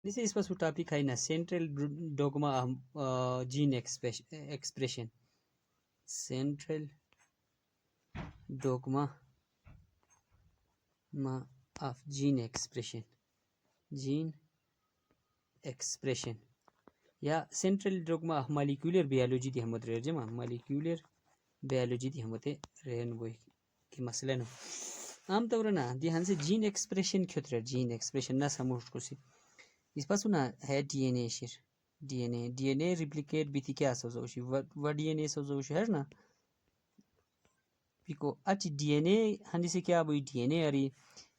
This is supposed to topic hai na central dogma of gene expression. Central dogma of gene expression. Gene expression. یا central dogma of molecular biology دي هم ترجمة molecular biology دي هم ترين boy كمثلا عام طورنا دي هنسي gene expression كتر gene expression ناس هموش كوسي يسباسونا هي DNA Sher DNA replicate بيتي كيا سوزوشي و DNA سوزوشي هرنا بيكو أتي DNA هندسي كيا بوي DNA أري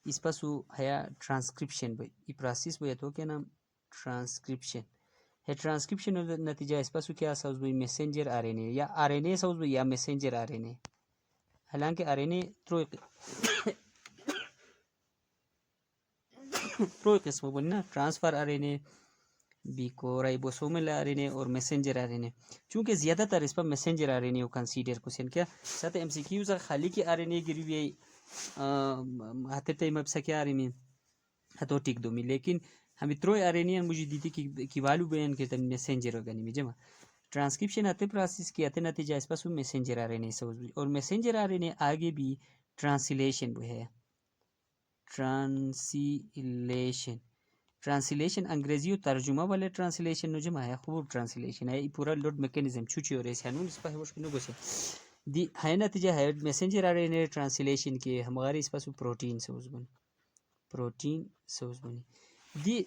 يسباسو هيا transcription بوي يبراسيس بوي تو كنا transcription ہے ٹرانسکرپشن نتیجہ اس پاسو کیا سوز بوئی میسنجر آر این اے یا آر این اے سوز بوئی یا میسنجر آر این اے حالانکہ آر این اے ترو قسم بولی نا ٹرانسفر آر این اے بیکو رائبوسومل آر این اے اور میسنجر آر این اے چونکہ زیادہ تر اس پر messenger R N A consider کو سین کیا ساتھ ایم سی کیوز خالی کی آر این اے گری ہوئی ہاتھ ٹائم اب سکیا آر این اے ہتو ٹک دو می لیکن ہم ترو آر این اے مجھے دیتی کی والو بیان کرتا میسنجر اورگانی میں جمع ٹرانسکرپشن آتے پروسیس کی آتے نتیجہ اس پاس میسنجر آر این اے سوز بھی اور میسنجر آر این اے آگے بھی ٹرانسلیشن بھی ہے ٹرانسلیشن انگریزی و ترجمہ والے ٹرانسلیشن نو جمع ہے خوب ٹرانسلیشن ہے پورا لوڈ میکانزم چھوچی ہو رہے ہیں ہنون اس پاس ہوش کنو گوشے دی ہے نتیجہ ہے messenger R N A translation کے ہمارے اس پاس پروٹین سوز بنی دی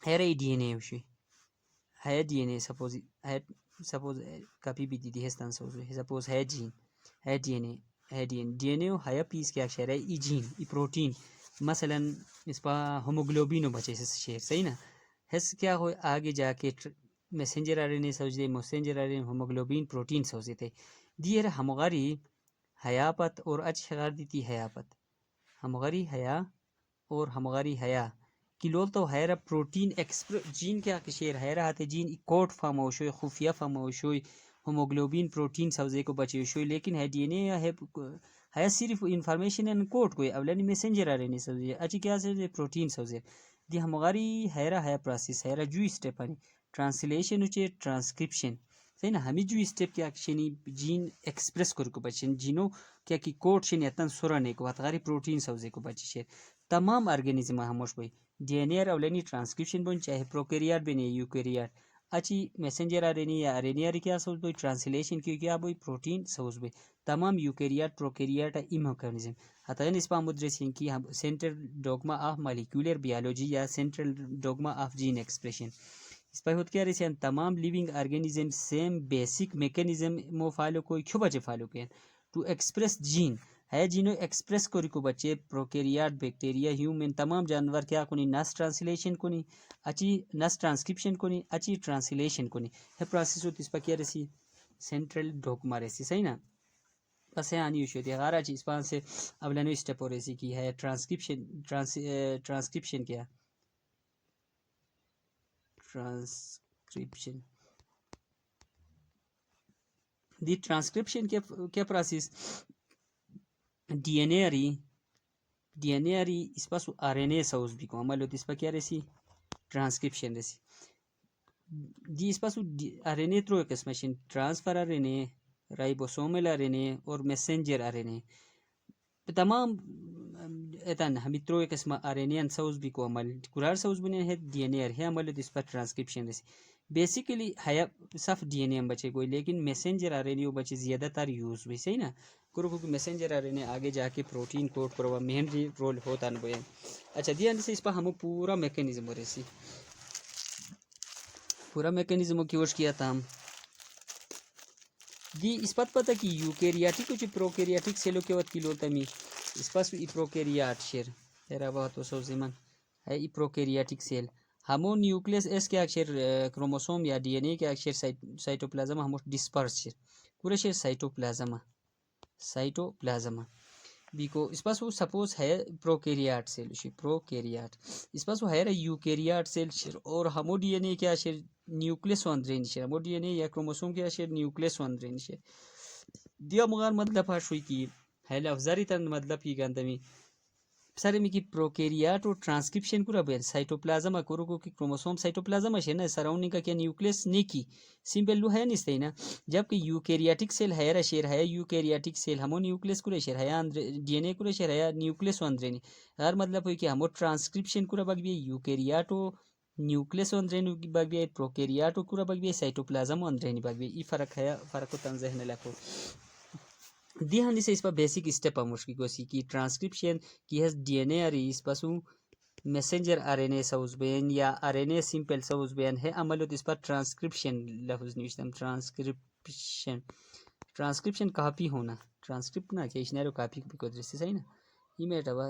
ہے ڈی این اے وشوی ہے ڈی این اے سپوز کاپی بھی دی ہستان سوز سپوز ہے جین ہے ڈی این اے ہے پیس کیا شہر ہے ای جین ای پروٹین مثلا اس پا ہوموگلوبین بچے سے شہر صحیح نا ہس کیا ہو آگے جا کے میسنجر آر این اے سوز دے messenger R N haemoglobin protein سوز دے دی ہے ہمغاری حیاپت اور اچ شغار دیتی حیاپت ہمغاری حیا اور ہمغاری حیا کلول تو ہے پروٹین جین کیا شیر ہے رہتے جین کوٹ فارم ہو شوی خفیہ فارم ہو شوی ہوموگلوبین پروٹین سوزے کو بچے شوی لیکن ہے ڈی این اے ہے صرف انفارمیشن ان کوٹ کوئی اولانی میسنجر آ رہے نہیں سوزے اچھی کیا سے پروٹین سوزے دی ہماری ہے پروسیس ہے جو اسٹیپ ہے ٹرانسلیشن ہوچے ٹرانسکرپشن صحیح نا ہمیں جو اسٹیپ کیا شنی جین ایکسپریس کر کو بچے جینو کیا کی کوٹ شنی اتن سورنے کو ہتغاری پروٹین سوزے کو بچے شیر تمام ارگینزم ہموش بھائی ڈی این اے اولانی ٹرانسکرپشن بن چاہے پروکیریات بنے یوکیریات اچھی میسنجر آر این اے یا آر این اے کیا سوز بھائی ٹرانسلیشن کی کیا بھائی پروٹین سوز بھائی تمام یوکیریات پروکیریات ای میکانزم ہتھین اس پا مدرسین کی ہم central dogma of molecular biology یا central dogma of gene expression اس پہ ہوت کیا رہی ہیں تمام living organism same basic mechanism مو فالو کوئی کیوں بچے فالو کہیں ٹو ایکسپریس جین ہے جینو ایکسپریس کوری کو بچے پروکیریات بیکٹیریا ہیومن تمام جانور کیا کنی نس ٹرانسلیشن کنی اچھی نس ٹرانسکرپشن کنی اچھی ٹرانسلیشن کنی ہے پروسیس ہوتی اس پا کیا رسی سینٹرل ڈوگما رسی صحیح نا بس ہے آنی ہوشی ہوتی ہے غارہ چیز پان سے اولانو اسٹیپ ہو رسی کی ہے ٹرانسکرپشن کیا ٹرانسکرپشن دی ٹرانسکرپشن کیا پروسیس ڈی این اے اری اس پاس آر این اے سوز بھی کو عمل ہوتی اس پا کیا رسی ٹرانسکرپشن رسی دی اس پاس آر این اے ترو قسمشن transfer R N A ribosomal R N A اور میسنجر آر این اے تمام ایتان ہمیں ترو قسم آر این اے سوز بھی کو عمل قرار سوز بنے ہے ڈی این اے ہے عمل ہوتی اس پر ٹرانسکرپشن رسی بیسیکلی ہے صف ڈی این اے بچے کوئی لیکن میسنجر آر این اے بچے زیادہ تر یوز ہوئی صحیح نا کرو کو میسنجر آ رہے ہیں آگے جا کے پروٹین کوٹ کروا مین رول ہوتا نہ بوئے اچھا دیا سے اس پا ہمیں پورا میکانزم ہو رہی سی پورا میکانزم کی وش کیا تھا ہم دی اس پت پتہ کی یوکیریاٹک کچھ پروکیریاٹک سیلو کے وقت کی لوتا می اس پاس ای پروکیریات شیر تیرا بہت سو زمان ہے ای پروکیریاٹک سیل ہمو نیوکلیس اس کے اکشر کروموسوم یا ڈی این اے کے اکشر سائٹوپلازم ہمو ڈسپرس شیر پورے شیر سائٹوپلازم بیکو اس پاس وہ سپوز ہے پروکیریات سیل شیر پروکیریات اس پاس وہ ہے یوکیریات سیل شیر اور ہمو ڈی این اے کے اکشر نیوکلیس واندرین شیر ہمو ڈی این اے یا کروموسوم کے اکشر نیوکلیس واندرین شیر دیا مغار مطلب ہاش ہوئی کی ہے لفظاری تن مطلب کی گاندمی سارے می کی پروکیریات و ٹرانسکرپشن کو ربین سائٹوپلازم اکورو کو کی کروموسوم سائٹوپلازم ہے نا سراؤنڈنگ کا کیا نیوکلیس نیکی سمپل لو ہے نہیں نا جبکہ یوکیریاٹک سیل ہے شیر ہے یوکیریاٹک سیل ہمو نیوکلیس کو شیر ہے ڈی این اے کو شیر ہے نیوکلیس اندر نہیں ہر مطلب ہوئی کہ ہمو ٹرانسکرپشن کو ربک بھی یوکیریاٹو نیوکلیس اندر بگ بھی پروکیریاٹو کو ربک بھی سائٹوپلازم اندر نہیں بگ بھی یہ فرق ہے فرق کو تنظہ لکھو دی ہندی سے اس پر بیسک اسٹیپ مشکل کو سی کی ٹرانسکرپشن کی ہے ڈی این اے اری اس پسو میسنجر آر این اے سوز بین یا آر این اے سمپل سوز بین ہے عمل اس پر ٹرانسکرپشن لفظ نوشتم ٹرانسکرپشن کاپی ہونا ٹرانسکرپٹ نا کہ اشنارو کاپی کو درستی صحیح نا یہ میٹا وا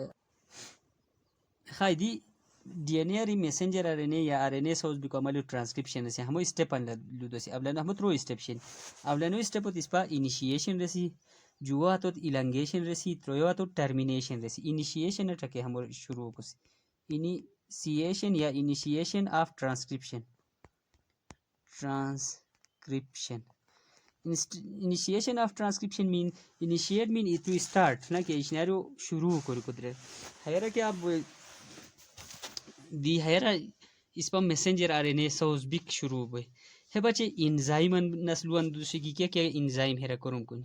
خائی ڈی این اے اری میسنجر آر این اے یا آر این اے سوز بھی کو عمل ٹرانسکرپشن سے ہمو اسٹیپ ان لودو سی ابلانو ہمو ترو اسٹیپشن ابلانو اسٹیپ اس پر انیشیشن رسی جو تو ایلانگیشن رسی ترویو تو ٹرمینیشن رسی انیشیشن ٹکے ہم شروع کو انیشیشن یا initiation of transcription initiation of transcription mean initiate mean to start نا کہ اشنارو شروع کرو قدرت حیرہ کہ اب دی حیرہ اس پر میسنجر آ رہے نے سوز بک شروع ہوئے ہے بچے انزائم نسلو اندوشی کی کیا انزائم حیرہ کروں کن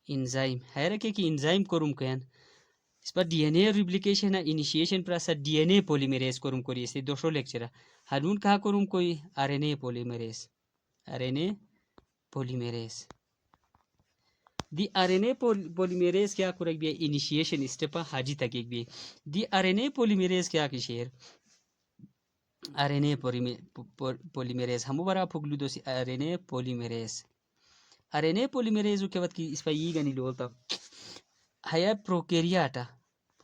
انزائم حیرہ کہ انزائم کروں کن اس پر ڈی این اے ریپلیکیشن ہے انیشیشن پر ایسا ڈی این اے پولیمیریز کروں کری اس دوسرو لیکچر ہنون کہا کروں کوئی R N A polymerase R N A polymerase دی آر این اے پولیمیریز کیا کرک بھی انیشیشن اسٹیپا حاجی تک ایک بھی دی آر این اے پولیمیریز کیا کی شیر آر این اے پولیمیریز ہمو برا پھگلو دو سی R N A polymerase R N A polymerase کے وقت کی اس پر یہ گنی لولتا ہے پروکیریاٹا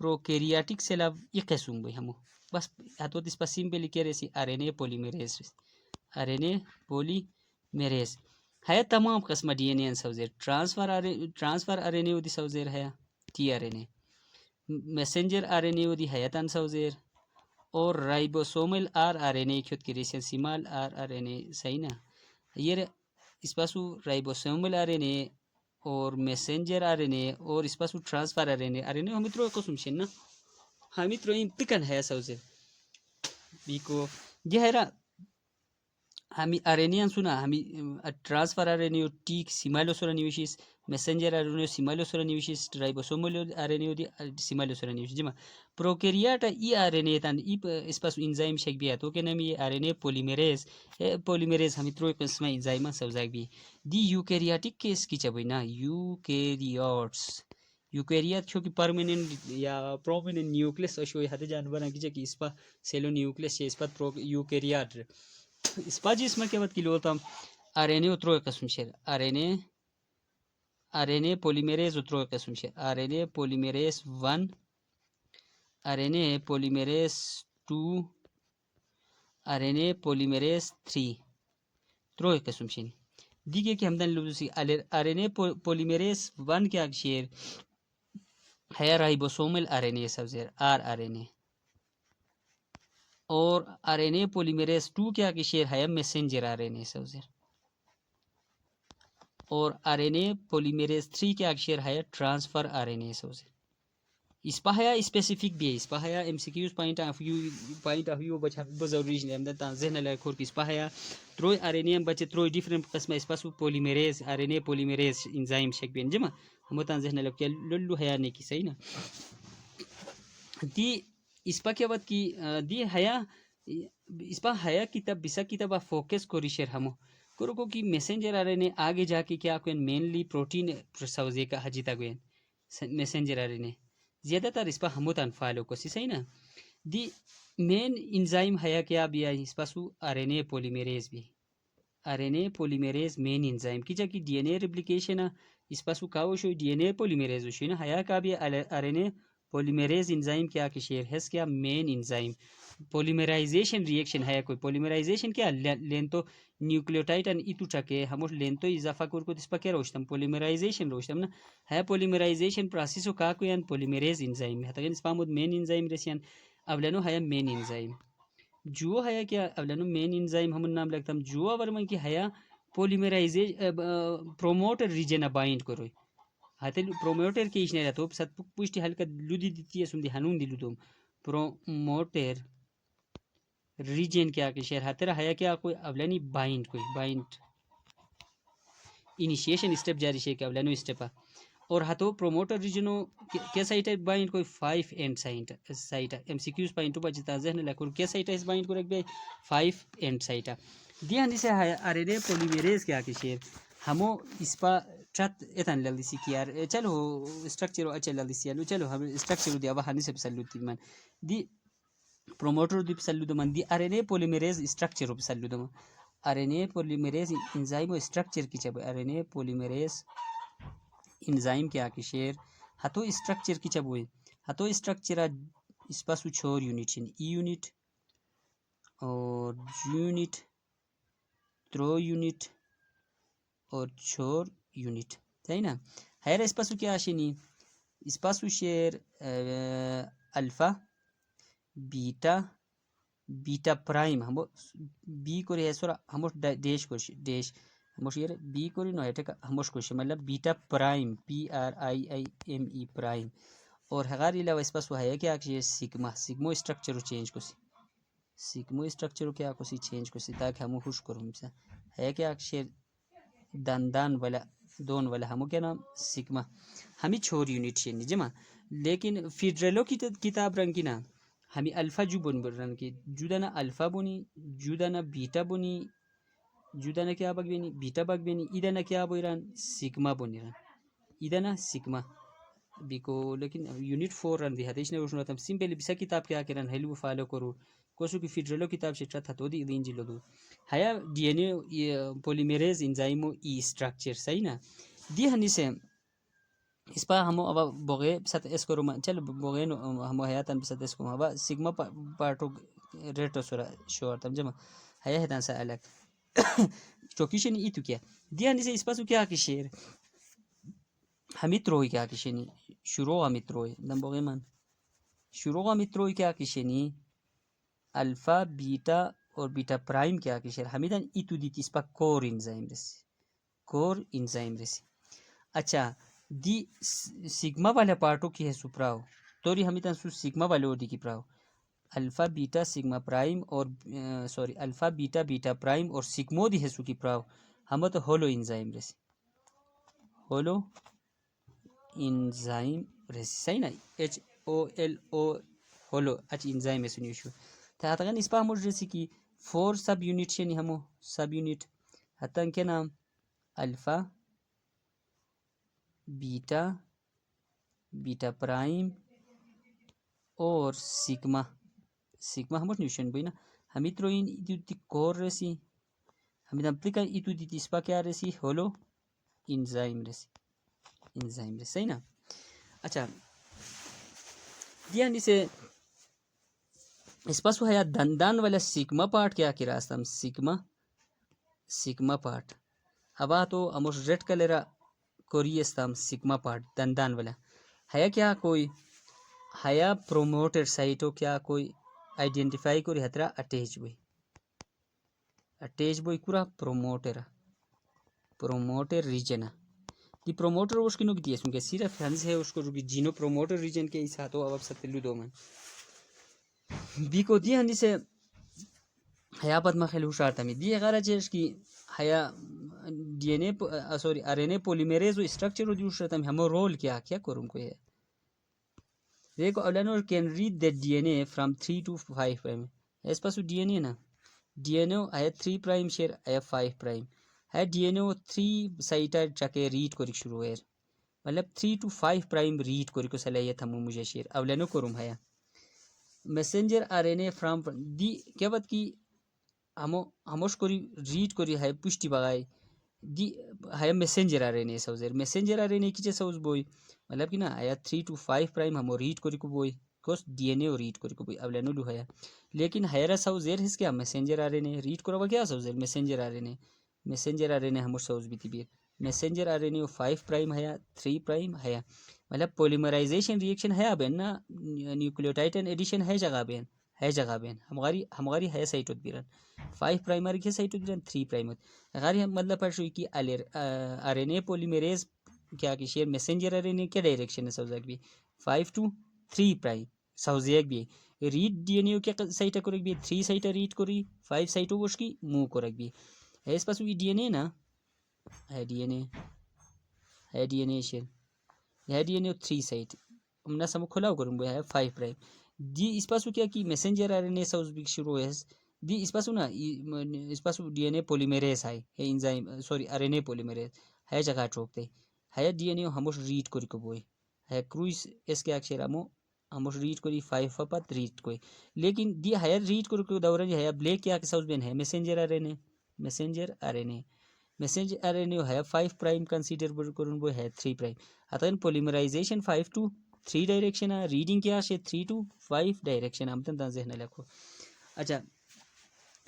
پروکیریاٹک سیل اب یہ قسم بھی ہمو بس ہاتو اس پر سمپلی کہہ رہے سی R N A polymerase R N A polymerase ہے تمام قسم ڈی این اے سوزیر ٹرانسفر آر این اے دی سوزیر ہے T R N A messenger R N A دی حیاتان سوزیر اور رائبوسومل آر این اے خود کی ریسن سیمال آر این اے صحیح نا یہ اس پاسو رائبوسومل آر این اے اور میسنجر آر این اے اور اس پاسو ٹرانسفر آر این اے ہمیں ترو قسم شن نا ہمیں ترو پکن ہے سوزیر بیکو یہ ہے ہمیں آر این اے سنا ہمیں ٹرانسفر آر این اے ٹی سیمالو سورا نیوشیس میسنجر آر این اے سیمالو سورا نیوشیس رائبوسومل آر این اے دی سیمالو سورا نیوشیس جمع پروکیریاٹا ای آر این اے تان ای اس پاس انزائم شک بھی ہے تو کہ نمی آر این اے پولیمیریز ہمیں ترو قسم انزائم سوزاک بھی دی یوکیریاٹک کیس کی چبوئی نا یوکیریات چونکہ پرماننٹ یا پرومیننٹ نیوکلیس اشوئی ہتے جانوران کی چکی اس پا سیلو نیوکلیس اس پا یوکیریات اس پا جی اس میں کیا بات کی لوتا آر این اے اترو قسم شیر آر این اے پولیمیریز اترو قسم شیر R N A polymerase 1 R N A polymerase 2 R N A polymerase 3 ترو قسم شیر دیگه کہ ہمدن لوسی آر این اے پولیمیریز 1 کیا شیر ہے رائبوسومل آر این اے سوزیر آر این اے اور آر این اے پولیمیریز 2 کیا کی شیر ہے میسنجر آر این اے سوزیر اور آر این اے پولیمیریز 3 کیا کی شیر ہے ٹرانسفر آر این اے سوزیر اس پا ہے اسپیسیفک بھی ہے اس پا ہے M C Qs point of view بچہ بضروری ہے ہمدن تان ذہن لائے کھور کی اس پا ہے ترو آر این اے بچے ترو ڈیفرنٹ قسم اس پاسو پولیمیریز آر این اے پولیمیریز انزائم شک بین جمع ہمو تان ذہن لائے کہ للو ہے نہیں کی صحیح نا دی اس پا کیا بات کی دی حیا اس پا حیا کتاب بسا کتاب فوکس کوری شیر ہمو کرو کو کی میسنجر آ رہے نے آگے جا کے کیا کوئی مینلی پروٹین سوزے کا حجیتا گوین میسنجر آ رہے نے زیادہ تر اس پا ہمو تان فالو کو سی صحیح نا دی مین انزائم حیا کیا بھی آئی اس پاسو آر این اے پولیمیریز بھی آر این اے پولیمیریز مین انزائم کی جا کی ڈی این اے ریپلیکیشن اس پاسو کاو شوی ڈی این اے پولیمیریز شوی نا حیا کا بھی آر این اے پولیمیریز انزائم کیا کہ شیر ہے کیا مین انزائم پولیمیرائزیشن ریئیکشن ہے کوئی پولیمیرائزیشن کیا لین تو نیوکلیوٹائڈ ان ایتو ٹکے ہمو لین تو اضافہ کو اس پا کیا روشتم پولیمیرائزیشن روشتم نا ہے پولیمیرائزیشن پروسیسو کا کوئی ان پولیمیریز انزائم ہے تاکہ اس پا مود مین انزائم رسیان اب لینو ہے مین انزائم جو ہے کیا اب لینو مین انزائم ہم نام لگتا ہم جو ورمن کی ہے پولیمیرائزیشن پروموٹر ریجن بائنڈ کروئی هتل بروموتر كيش نيلا توب سات بوشتي هلكا لودي دي سوم دي هنون دي لودوم بروموتر ریجن کیا کہ شہر ہترا ہے کیا کوئی اولانی بائنڈ کوئی بائنڈ انیشیشن اسٹیپ جاری شے کہ اولانو اسٹیپ اور ہتو پروموٹر ریجنو کیا سائٹ ہے بائنڈ کوئی 5 اینڈ سائٹ ایم سی کیوز پوائنٹ پر جتا ذہن لکور کیا سائٹ ہے بائنڈ کو رکھ بے 5 اینڈ سائٹ دی ہن سے ارے پولیمیریز کیا کہ شہر ہمو اس پا چت اتن للسی کیار چلو اسٹرکچر اچھا للسی چلو ہم اسٹرکچر دی اب ہن سے سلوتی من دی promoter di psaludum di RNA polymerase structure of psaludum RNA polymerase enzyme structure ki chab RNA polymerase enzyme kya ki share hato structure ki chab hato structure ispasu chor unit in e unit or unit throw unit or chor unit صحیح نا ہیر اسپاسو کیا شنی اسپاسو شیر alpha beta beta prime ہمو بی کو ہے سورا ہمو ڈیش کو ڈیش ہمو شیر بی کو نو ہے ہموش کو مطلب بیٹا پرائم PRIIME پرائم اور ہغاری علاوہ اسپاسو ہے کیا کہ سگما سگمو اسٹرکچر چینج کو سی سگمو اسٹرکچر کیا کو سی چینج کو سی تاکہ ہمو خوش کروں ہے کیا شیر دندان والا دون والا ہمو کیا نام سگما ہمیں چھور یونٹ شینی جمع لیکن فیڈرلو کی کتاب رنگ کی نا ہمیں الفا جو بن رنگ کی جودانا الفا بنی جودانا بیٹا بنی جودانا کیا بگ بینی بیٹا بگ بینی ایدانا کیا بویران سگما بنی رن ایدانا سگما بیکو لیکن یونٹ 4 رن دی حدیث نے روشن تم سمپلی بسا کتاب کیا کرن ہیلو فالو کرو کوسو کی فیڈرلو کتاب سے تھا تو دی انجی لو ہیا D N A پولیمیریز انزائمو E structure صحیح نا دی ہنی سے اس پا ہمو اب بوغے بسات اس کرو چل بوغے ہمو حیاتن بسات اس کو اب سگما پارٹو ریٹو سورا شور تم جمع حیا ہتان سا الگ چوکیشن ای تو کیا دی ہنی سے اس پاسو کیا کی شیر ہمیت روئی کیا کی شنی شروع ہمیت روئی دم بوغے من شروع ہمیت روئی کیا کی شنی الفا بیٹا اور بیٹا پرائم کیا کی شیر ہمیدن ای تو دیتی اس پا کور انزائم رسی کور انزائم رسی اچھا دی سگما والا پارٹو کی ہے سپراو توری ہمیدن سو سگما والے اور دی کی پراو الفا بیٹا سگما پرائم اور sorry alpha beta beta prime اور سگمو دی ہے سو کی پراو ہمیں تو ہولو انزائم رسی ہولو انزائم رسی صحیح نا HOLO ہولو اچ انزائم ہے سنیوشو تا ہتگن اس پا ہمو رسی کی 4 سب یونٹ شنی ہمو سب یونٹ ہتن کے نام الفا بیٹا بیٹا پرائم اور سگما سگما ہمو نیوشن بوئی نا ہمیت روین ایدو دی کور رسی ہمیں پلکا ایدو دی تیسپا کیا رسی ہولو انزائم رسی انزائم رسی صحیح نا اچھا دیا سے اس پاس وہ ہے دندان والا سگما پارٹ کیا کی راستہ سگما سگما پارٹ ابا تو اموش ریڈ کلرا کوری استام سگما پارٹ دندان والا ہے کیا کوئی ہیا پروموٹر سائٹو کیا کوئی آئیڈینٹیفائی کوری ہترا اٹیچ بوئی کورا پروموٹر ریجن دی پروموٹر اس کی نو کی ہے صرف ہنس ہے اس کو جو جینو پروموٹر ریجن کے اس ہاتھوں اب ستلو دو من بیکو دی ہنی سے حیا پد مخل ہوشار تمی دی غرا چیز کی حیا ڈی این اے سوری آر این اے پولیمیریز و اسٹرکچر جو شتم ہمو رول کیا کروں کو ہے دیکھو اولانو can read the D N A from 3 to 5 prime اس پاسو ڈی این اے نا ڈی این اے ہے 3 پرائم شیر ہے 5 پرائم ہے ڈی این اے 3 سائٹا چکے ریڈ کوری شروع ہے مطلب 3 to 5 پرائم ریڈ کوری کو صلاحیت ہمو مجھے شیر اولانو کروں ہے messenger R N A from دی کیا بات کی ہموش کوری ریڈ کوری ہے پشتی بغائی دی ہے میسنجر آر این اے سوزر میسنجر آر این اے کی سوز بوئی مطلب کہ نا آیا 3 to 5 پرائم ہمو ریڈ کوری کو بوئی کوس ڈی این اے ریڈ کوری کو بوئی اولانو لو ہے لیکن ہیرا سوزر ہس کیا messenger R N A read کرو کیا سوزر messenger R N A messenger R N A ہمو سوز بھی تھی messenger R N A 5 prime ہے 3 پرائم ہے مطلب پولیمرائزیشن ریئیکشن ہے بین نا نیوکلیوٹائڈ ایڈیشن ہے جگہ بین ہماری ہے سائٹوت بیرن 5 پرائمری کے سائٹوت بیرن 3 پرائمر غاری مطلب پر شوئی کی آر این اے پولیمریز کیا کہ شیر میسنجر ارے نے کیا ڈائریکشن ہے سوزاک بھی 5 to 3 پرائم سوزیک بھی ریڈ ڈی این اے کیا سائٹ کرک بھی 3 سائٹ ریڈ کری 5 سائٹ وش کی مو کرک بھی ہے اس پاس ڈی این اے نا ہے ڈی این اے شیر ہے ڈی این اے 3 سائٹ ہم سم کھلاو کروں گے ہے 5 پرائم دی اس پاس کیا کہ میسنجر ار این اے سوز بھی شروع ہے دی اس پاس نا اس پاس ڈی این اے پولیمیریز ہے enzyme sorry are N A polymerase ہے جگہ ٹوپتے ہے ڈی این اے ہموش ریڈ کری کو بوئی ہے کروز اس کے اکشر ہموش ریڈ کری 5 پت ریڈ کوئی لیکن دی ہے ریڈ کری کو دوران ہے بلیک کیا کہ سوز بین ہے messenger R N A messenger R N A ہے 5 پرائم کنسیڈر کرن بو ہے 3 پرائم اتن پولیمرائزیشن 5 to 3 ڈائریکشن ہے ریڈنگ کیا ہے 3 to 5 ڈائریکشن ہم تن ذہن لکھو اچھا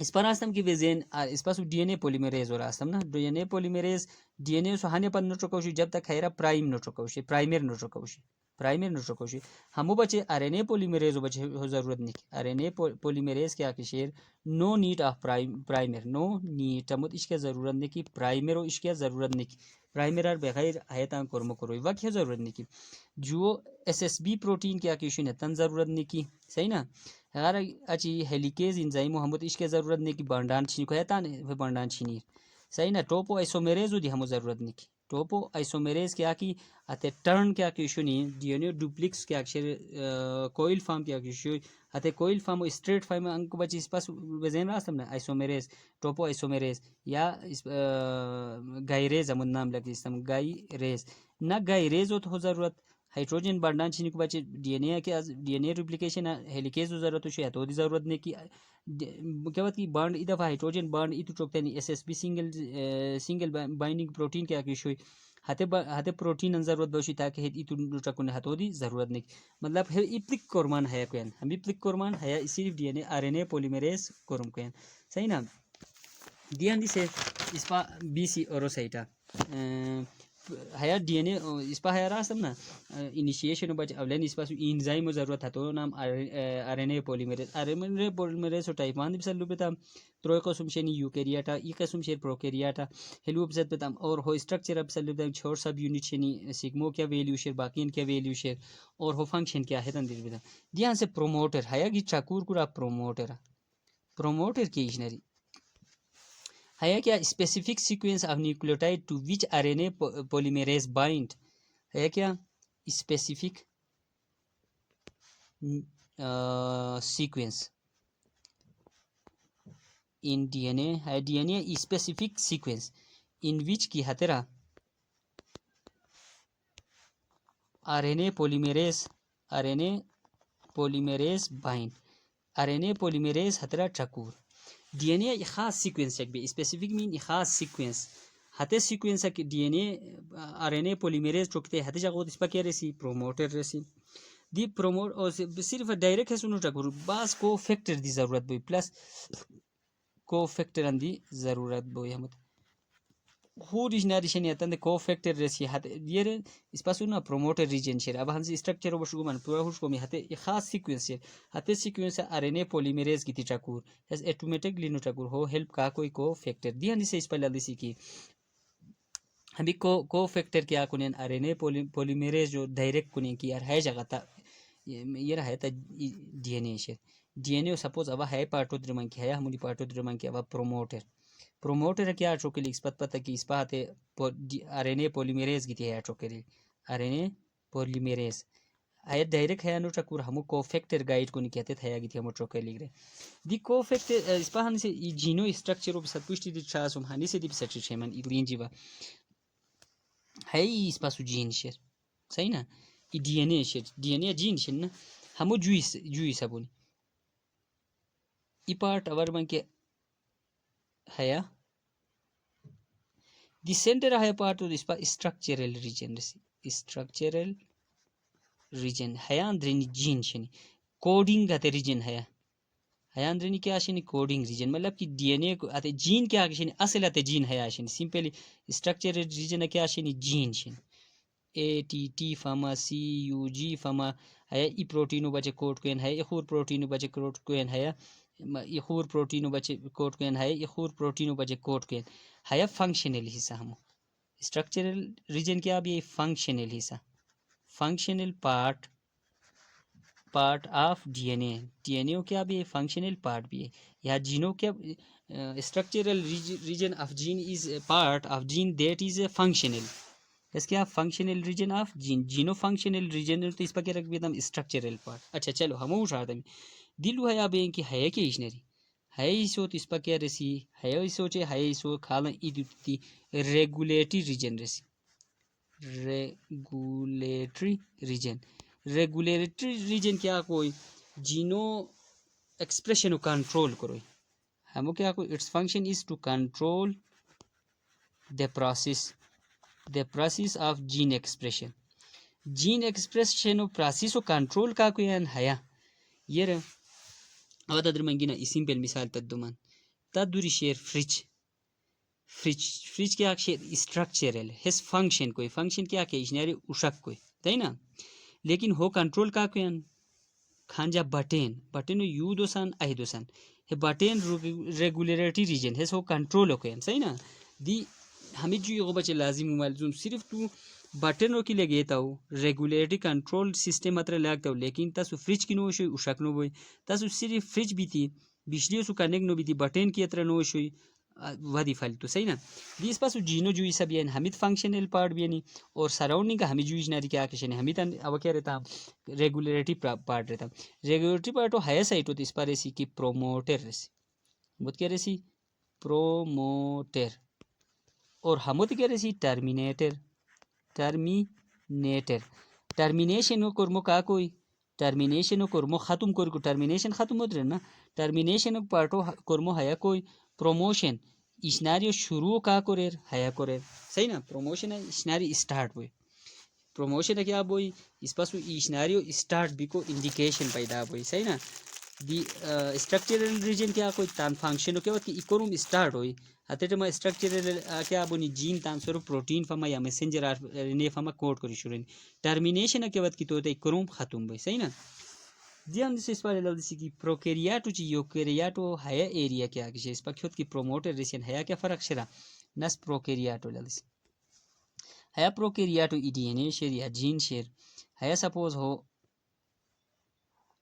اس پر آستم کی وزین اس پاس ڈی این اے پولیمیریز اور آستم نا D N A پولیمیریز D N اے سہانے پر نٹرکوشی جب تک ہے پرائم نٹرکوشی پرائمر نٹرکوشی ہمو بچے ار این اے پولیمیریز بچے ضرورت نہیں ار این اے پولیمیریز کیا کہ شیر no need of primer no need تمت اس کے ضرورت نہیں کی پرائمر و اس کے ضرورت نہیں پرائمر ار بغیر ہے تان کرم کروئی وقت ہے ضرورت نہیں کی جو ایس بی پروٹین کیا کہ نے تن ضرورت نہیں کی صحیح نا اگر اچھی ہیلیکیز انزائم محمد اس کے ضرورت نہیں کی بانڈان چھینی کو ہے تان بانڈان چھینی صحیح نا ٹوپو ایسومیریز دی ہمو ضرورت نہیں کی ٹوپو ایسومیریز کیا کی اتے ٹرن کیا کہ ایشو نہیں ڈی این اے ڈپلیکس کیا کوئل فارم کیا کہ ایشو اتے کوئل فارم اسٹریٹ فارم انک بچی اس پاس وزین راستم نا ایسومیریز ٹوپو ایسومیریز یا گائریز ہم نام لگی استم گائی ریز نہ گائی ریز ہو تو ضرورت ہائیڈروجن بانڈان چھینی کو بچے ڈی این اے ریپلیکیشن ہیلیکیز ضرورت ہے تو ضرورت نہیں کی کیا بات کی بانڈ ای دفعہ ہائیڈروجن بانڈ ای تو چوکتے نہیں S B single binding protein کیا کہ ایشو ہتے پروٹین ضرورت بوشی تاکہ ای تو چکن ہتو دی ضرورت نہیں مطلب ہے ای قرمان ہے کوین ہم پلک قرمان ہے صرف D N a are N A پولیمیریز کرم کوین صحیح نا دیان دی سے اس پا بی سی اوروسائٹا ہے ڈی این اے اس پا ہے راستم نا انیشیشن بچ اولین اس پاس انزائم ضرورت ہے تو نام ار این اے پولیمیریز ٹائپ مان بسلو بتا تروی قسم شنی یوکیریاٹا ای قسم شیر پروکیریاٹا ہیلو بزت بتا اور ہو اسٹرکچر بسلو بتا چھوڑ سب یونٹ شنی سیگمو کیا ویلیو شیر باقین کیا ویلیو شیر اور ہو فنکشن کیا ہے تن دیر بتا دیان سے پروموٹر ہے کہ چاکور کرا پروموٹر کی ایشنری ہے کیا specific sequence of nucleotide to which R N A polymerase bind ہے کیا اسپیسیفک سیکوینس in DNA ہے D N A specific sequence in which کی ہترا R N A polymerase bind R N A polymerase ہترا چکور D N A خاص sequence ایک بھی اسپیسیفک مین خاص سیکوینس ہتے سیکوینس ہے کہ D N A R N A polymerase چکتے ہتے جگہ اس پا کیا رسی پروموٹر رسی دی پروموٹ اور صرف ڈائریکٹ ہے سنو چکور بعض کو فیکٹر دی ضرورت بھی پلس کو فیکٹر اندی ضرورت بوئی ہمت ہو ریجنریشن یا تند کو فیکٹر رسی ہتے یہ اس پاس نا پروموٹر ریجن شیر اب ہم سے اسٹرکچر وشو من پورا ہوش کو می ہتے خاص سیکوینس شیر ہتے سیکوینس ار این اے پولیمیریز کی چکور اس ایٹومیٹکلی نو چکور ہو ہیلپ کا کوئی کو فیکٹر دی ہندی سے اس پہلے دی سی کی ہم کو فیکٹر کیا کنین ار این اے پولیمیریز جو ڈائریکٹ کنین کی یار ہے جگہ تا یہ رہا ہے تا ڈی این اے شیر ڈی این اے سپوز اب ہے پارٹو درمان کی ہے ہماری پارٹو درمان کی اب پروموٹر کیا چوکلی اس پت پتہ کی اس پاتے آر این اے پولیمیریز کی ہے چوکلی آر این اے پولیمیریز ہے ڈائریکٹ ہے نو چکور ہمو کو فیکٹر گائیڈ کو نہیں کہتے تھا گی تھی ہمو چوکلی گرے دی کو فیکٹر اس پا ہن سے جینو اسٹرکچر او سب پوچھتی دی چاسم ہنی سے دی سچ چھمن لین جیوا ہے اس پاسو جین شیر صحیح نا ڈی این اے شیر ڈی این اے جین شیر نا ہمو جوئی سبونی ای پارٹ اور من کے ہے دی سینٹر ہے پارٹ اس پا اسٹرکچرل ریجن ہے اندرینی جین شنی کوڈنگ ہتے ریجن ہے اندرینی کیا شنی کوڈنگ ریجن مطلب کہ ڈی این اے کو ہتے جین کیا شنی اصل ہتے جین ہے شنی سمپلی اسٹرکچرل ریجن کیا شنی جین شنی اے ٹی فاما سی یو جی فاما ہے ای پروٹینو بچے کوٹ کوین ہے اخور پروٹینو بچے کوٹ کوین ہے اخور پروٹینو بچے کوٹ کوین ہے اخور پروٹینو بچے کوٹ کوین ہے فنکشنل حصہ ہمو اسٹرکچرل ریجن کیا بھی ہے؟ فنکشنل حصہ، functional part of D N A کیا بھی ہے؟ فنکشنل پارٹ بھی ہے. یا جینو کیا structural region of gene is a part of gene that is a functional. اس کیا فنکشنل ریجن آف جین، جینو فنکشنل ریجن تو اس پر کیا رکھ دیتا ہم اسٹرکچرل پارٹ. اچھا چلو ہم اٹھاتے ہیں دلو ہے اب کہ ہے کہ ایشنری ہے سو تو اس پر کیا رسی ہے سوچے ہے سو کھالا ای ریگولیٹری ریجن رسی، ریگولیٹری ریجن. ریگولیٹری ریجن کیا کوئی جینو ایکسپریشن کنٹرول کرو ہمو کیا کوئی its function is to control the process of gene expression. Gene expression of process و control کا کوئی ہے یہ او تدر منگینا simple مثال تدومان تدوری شیر فریج کیا شیر structural ہس فنکشن کوئی فنکشن کیا کہ اشنیاری اشک کوئی تی نا لیکن ہو کنٹرول کا کوئی کھانجا بٹن یو دوسان ای دوسان ہے بٹن ریگولیٹری ریجن ہس ہو کنٹرول کوئی صحیح نا دی ہمیں جو یہ بچے لازم ملزوم صرف تو بٹن رو کی لگے تاو ریگولیٹری کنٹرول سسٹم مطلب لگتا ہو لیکن تاسو فریج کی نوش ہوئی اشک نو بوئی تاسو صرف فریج بھی تھی بجلی سو کنیکٹ نو بھی تھی بٹن کی اطرح نوش ہوئی ودی فالتو صحیح نا دی اس پاسو جینو جو سب یہ ہمیں فنکشنل پارٹ بھی نہیں اور سراؤنڈنگ کا ہمیں جو ناری کیا کشن ہمیں تن اب کیا رہتا ریگولیٹری پارٹ رہتا ریگولیٹری پارٹ ہو ہے سائٹ ہوتی اس پر ایسی کی پروموٹر رسی بہت کیا رسی پروموٹر اور ہم تو کہہ رہے سی ٹرمینیشن کرمو کا کوئی ٹرمینیشن کرمو ختم کو ٹرمینیشن ختم ہوتے نا ٹرمینیشن پارٹو کرمو ہے کوئی پروموشن اشناری شروع کا کریر ہے کریر صحیح نا پروموشن ہے اشناری اسٹارٹ ہوئی پروموشن ہے کیا بوئی اس پاس اشناریو اسٹارٹ بھی کو انڈیکیشن پیدا ہوئی صحیح نا دی اسٹرکچرل ریجن کیا کوئی تان فنکشن کیا کہ اکورم اسٹارٹ ہوئی ہتے ما اسٹرکچرل کیا بونی جین تان سر پروٹین فما یا میسنجر آر این اے فما کوڈ کری شورین ٹرمینیشن کے وقت کی تو اکورم ختم ہوئی صحیح نا دی ہم اس پر لو دسی کی پروکیریاٹو چی یوکیریاٹو ہے ایریا کیا کہ اس پر خود کی پروموٹر ریسن ہے کیا فرق شرا نس پروکیریاٹو لدسی ہے پروکیریاٹو ای ڈی این اے شیر یا جین شیر ہے سپوز ہو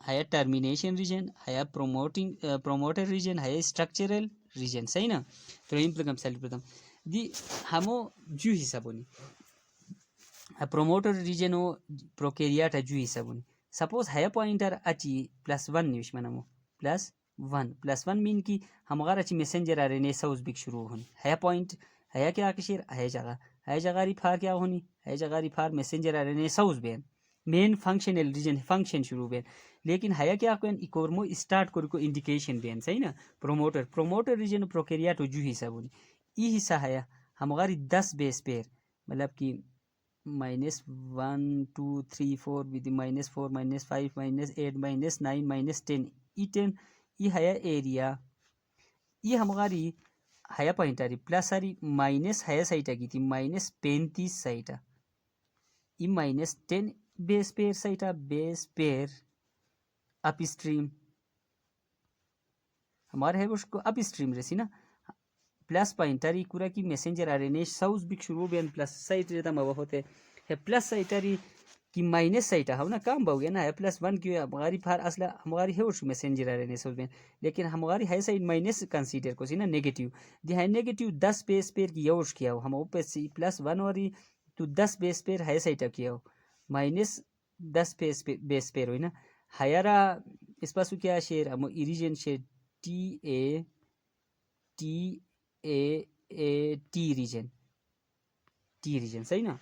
ہے ٹرمینیشن ریجن ہے پروموٹر ریجن ہے اسٹرکچرل ریجن صحیح نا تو ان پرگم سیل پرگم دی ہمو جو حساب بونی پروموٹر ریجن ہو پروکیریاٹ جو حساب بونی سپوز ہے پوائنٹر اچی +1 نیوش منمو +1 مین کی ہمغار اچی میسنجر آر این اے سوز بک شروع ہونی ہے پوائنٹ ہے کیا کشیر ہے جگہ ری پھار کیا ہونی ہے جگہ ری پھار میسنجر آر این اے سوز بین مین فنکشنل ریجن فنکشن شروع بین لیکن ہے کیا کوئی اکورمو اسٹارٹ کو انڈیکیشن دین صحیح نا پروموٹر ریجن پروکیریاٹو جو حصہ بونی ای حصہ ہے ہمغاری 10 بیس پیر مطلب کہ -1 2 3 4 with -4 -5 -8 -9 -10 ای 10 ای ہے ایریا ای ہمغاری ہے پوائنٹری پلس ساری مائنس ہے سائٹا کی تھی -35 سائٹا ای -10 بیس پیر سائٹا بیس پیر اپ اسٹریم ہمارے ہے اس کو اپ اسٹریم رسی نا پلس پوائنٹری کورا کی میسنجر آر این اے ساؤز بک شروع بین پلس سائٹ رہتا موا ہوتے ہے پلس سائٹری کی مائنس سائٹا ہو نا کام باو گیا نا ہے +1 کی ہماری پھار اصلا ہماری ہے اس میسنجر آر این اے ساؤز بین لیکن ہماری ہے سائٹ مائنس کنسیڈر کو سی نا نیگیٹیو دی ہے نیگیٹیو 10 بیس پیر کی یوش کیا ہو ہم اوپر سی +1 اور تو 10 بیس پیر ہے سائٹا کیا ہو -10 بیس پیر ہوئی نا ہیارا اس پاسو کیا شیر ہم ایریجن شیر ٹی ریجن صحیح نا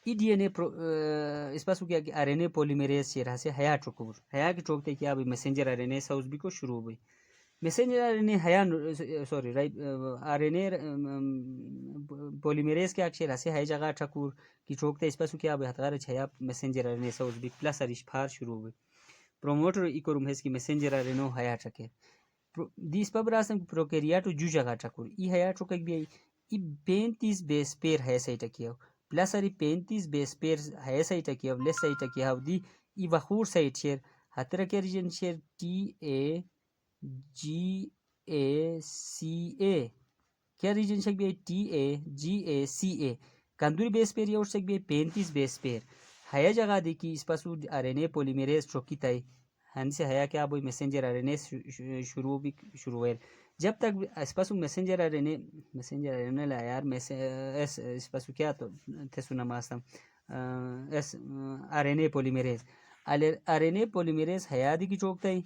ای ڈی این اے اس پاسو کیا کہ آر این اے پولیمیریز شیر ہسے ہیا ٹرکور ہیا کی ٹرکتے کیا بھی میسنجر آر این اے ساؤز بھی کو شروع ہوئی messenger R N a Haya sorry right are N A polymerase کے اکشر ہسے ہے جگہ ٹھکور کی ٹرکتے اس پاسو کیا بھی ہتغار چھیا میسنجر آر این اے ساؤز بھی پلس ارش پھار شروع ہوئی پروموٹر ایکورم ہس کی میسنجر آر این او ہیا ٹھکے دیس پر براسن پروکیریاٹو جو جگہ ٹھکور ای ہیا ٹھکک بھی ای 35 بیس پیر ہے سائٹا کیا پلس اری 35 بیس پیر ہے سائٹا کیا لیس سائٹا کیا دی ای وخور سائٹ شیر ہتر کے ریجن شیر TAGACA کیا ریجن شک بھی ٹی اے جی اے سی اے کندوری بیس پیر یا شک بھی 35 بیس پیر ہیا جگہ دی کی اس پاسو آر این اے پولیمیریز چوکی تائی ہن سے ہیا کیا بوئی میسنجر آر این اے شروع بھی شروع ہے جب تک اس پاسو میسنجر آر این اے لا یار اس پاسو کیا تو تھسو نماستم اس R N A polymerase R N A polymerase ہیا دی کی چوک تائی